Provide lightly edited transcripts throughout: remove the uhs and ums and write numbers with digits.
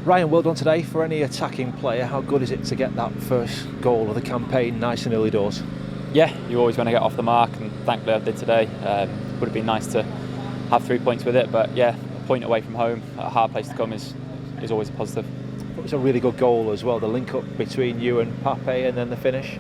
Ryan, well done today. For any attacking player, how good is it to get that first goal of the campaign nice and early doors? Yeah, you always want to get off the mark, and thankfully I did today. Would have been nice to have 3 points with it, but yeah, a point away from home, a hard place to come, is always a positive. It was a really good goal as well, the link up between you and Pape and then the finish.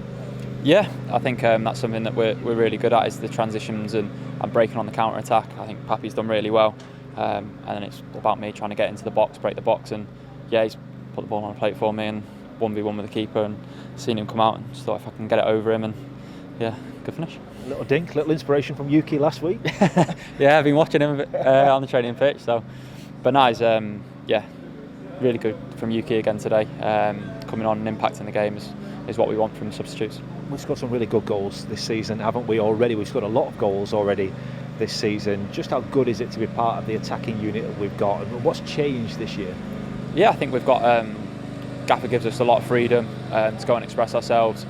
Yeah, I think that's something that we're really good at, is the transitions and breaking on the counter attack. I think Pape's done really well, and then it's about me trying to get into the box, break the box, and yeah, he's put the ball on a plate for me and 1v1 with the keeper, and seen him come out and just thought if I can get it over him, and yeah, good finish. Little dink, little inspiration from Yuki last week. Yeah, I've been watching him a bit, on the training pitch, so but now he's yeah, really good from Yuki again today. Coming on and impacting the game is what we want from substitutes. We've scored some really good goals this season, haven't we, already? We've scored a lot of goals already this season. Just how good is it to be part of the attacking unit that we've got, and what's changed this year? Yeah, I think we've got Gaffer gives us a lot of freedom to go and express ourselves.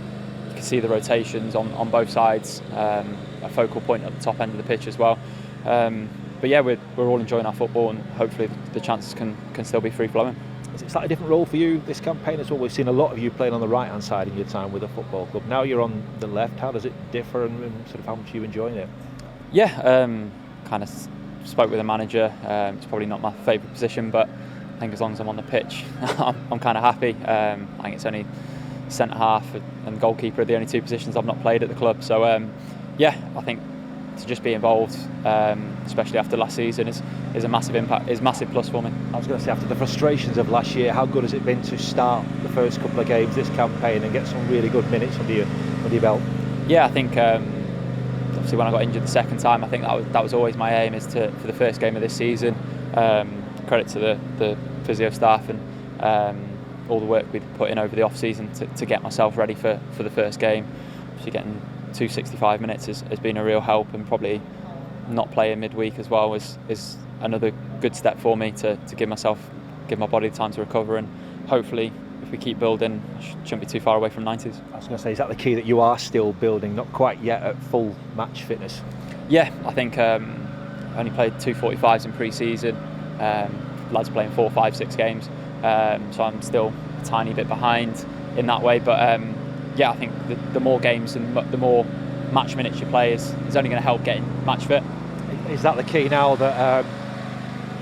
You can see the rotations on both sides, a focal point at the top end of the pitch as well. But yeah, we're all enjoying our football, and hopefully the chances can still be free flowing. Is it slightly different role for you this campaign as well? We've seen a lot of you playing on the right hand side in your time with a football club. Now you're on the left. How does it differ, and sort of how much are you enjoying it? Yeah, kind of spoke with the manager. It's probably not my favourite position, but I think as long as I'm on the pitch, I'm kind of happy. I think it's only centre half and goalkeeper are the only two positions I've not played at the club. So yeah, I think to just be involved, especially after last season, is a massive impact, is a massive plus for me. I was going to say, after the frustrations of last year, how good has it been to start the first couple of games this campaign and get some really good minutes under your belt? Yeah, I think obviously when I got injured the second time, I think that was always my aim, is for the first game of this season. Credit to the physio staff and all the work we've put in over the off season to get myself ready for the first game. Obviously getting 265 minutes has been a real help, and probably not playing midweek as well is another good step for me to give my body time to recover, and hopefully if we keep building, shouldn't be too far away from 90s. I was going to say, is that the key, that you are still building, not quite yet at full match fitness? Yeah, I think I only played 2 45s in pre-season. Lads playing 4, 5, 6 games, so I'm still a tiny bit behind in that way, but yeah, I think the more games and the more match minutes you play is only going to help getting match fit. Is that the key now, that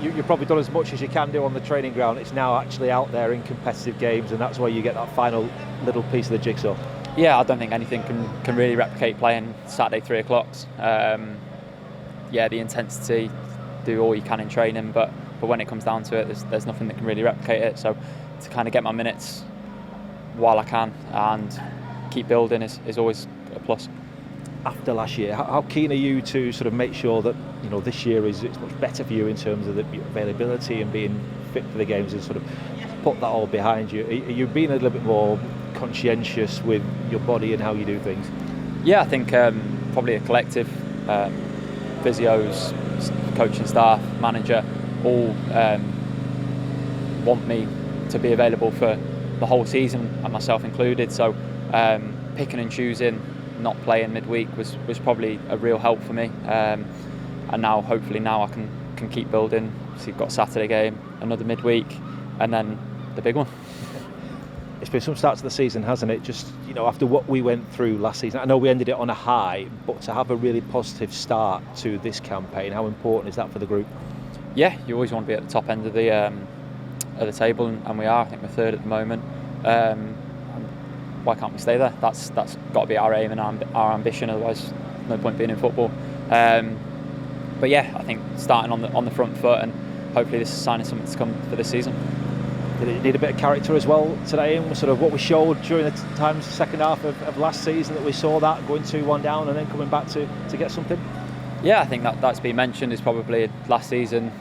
you've probably done as much as you can do on the training ground? It's now actually out there in competitive games, and that's where you get that final little piece of the jigsaw? Yeah, I don't think anything can really replicate playing Saturday 3 o'clocks. Yeah, the intensity, do all you can in training, but when it comes down to it, there's nothing that can really replicate it. So to kind of get my minutes while I can and keep building is always a plus. After last year, how keen are you to sort of make sure that, you know, this year it's much better for you in terms of the availability and being fit for the games, and sort of put that all behind you? Are you being a little bit more conscientious with your body and how you do things? Yeah, I think probably a collective, physios, coaching staff, manager, all want me to be available for the whole season, and myself included. So picking and choosing, not playing midweek was probably a real help for me. And now, hopefully, I can keep building. So you've got Saturday game, another midweek, and then the big one. It's been some starts to the season, hasn't it? Just, you know, after what we went through last season, I know we ended it on a high, but to have a really positive start to this campaign, how important is that for the group? Yeah, you always want to be at the top end of the table, and we are. I think we're third at the moment. Why can't we stay there? That's got to be our aim and our ambition. Otherwise, no point being in football. But yeah, I think starting on the front foot, and hopefully this is a sign of something to come for this season. Did it need a bit of character as well today, and sort of what we showed during the times second half of last season, that we saw that going 2-1 down and then coming back to get something? Yeah, I think that's been mentioned. Is probably last season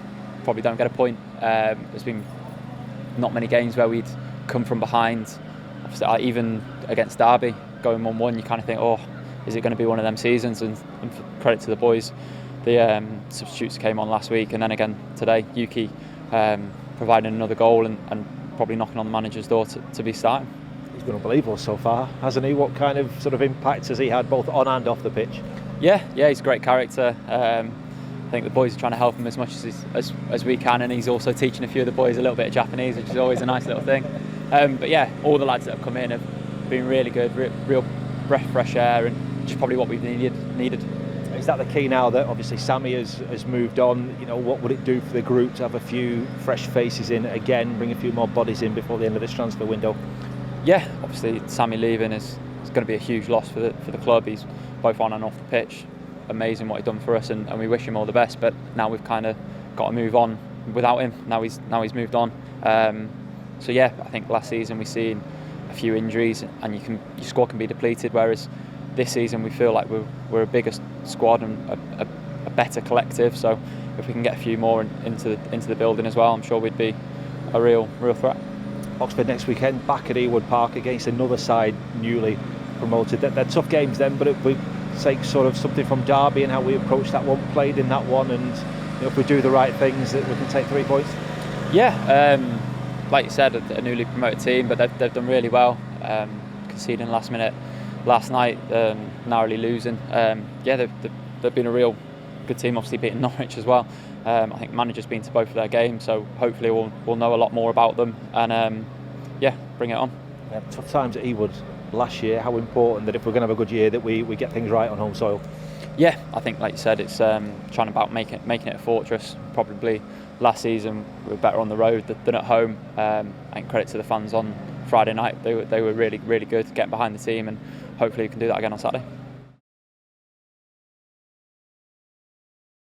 probably don't get a point. There's been not many games where we'd come from behind. Even against Derby, going 1-1, you kind of think, oh, is it going to be one of them seasons? And credit to the boys, the substitutes came on last week, and then again today, Yuki providing another goal and probably knocking on the manager's door to be starting. He's been unbelievable so far, hasn't he? What kind of sort of impact has he had both on and off the pitch? Yeah, he's a great character. I think the boys are trying to help him as much as we can, and he's also teaching a few of the boys a little bit of Japanese, which is always a nice little thing. But yeah, all the lads that have come in have been really good, real breath of fresh air, and just probably what we've needed. Is that the key now that obviously Sammy has moved on? You know, what would it do for the group to have a few fresh faces in again, bring a few more bodies in before the end of this transfer window? Yeah, obviously Sammy leaving is going to be a huge loss for the club. He's both on and off the pitch. Amazing what he's done for us, and we wish him all the best. But now we've kind of got to move on without him. Now he's moved on. So yeah, I think last season we've seen a few injuries, and your squad can be depleted. Whereas this season we feel like we're a bigger squad and a better collective. So if we can get a few more into the building as well, I'm sure we'd be a real threat. Oxford next weekend, back at Ewood Park against another side newly promoted. They're tough games then, but if we take sort of something from Derby and how we approached that one, played in that one, and if we do the right things, that we can take 3 points. Yeah, like you said, a newly promoted team, but they've done really well. Conceding last minute last night, narrowly losing. Yeah, they've been a real good team. Obviously beating Norwich as well. I think manager's been to both of their games, so hopefully we'll know a lot more about them, and yeah, bring it on. Yeah, tough times at Ewood last year. How important that if we're going to have a good year that we get things right on home soil? Yeah, I think like you said, it's trying about making it a fortress. Probably last season we were better on the road than at home. And credit to the fans on Friday night, they were really good getting behind the team, and hopefully we can do that again on Saturday.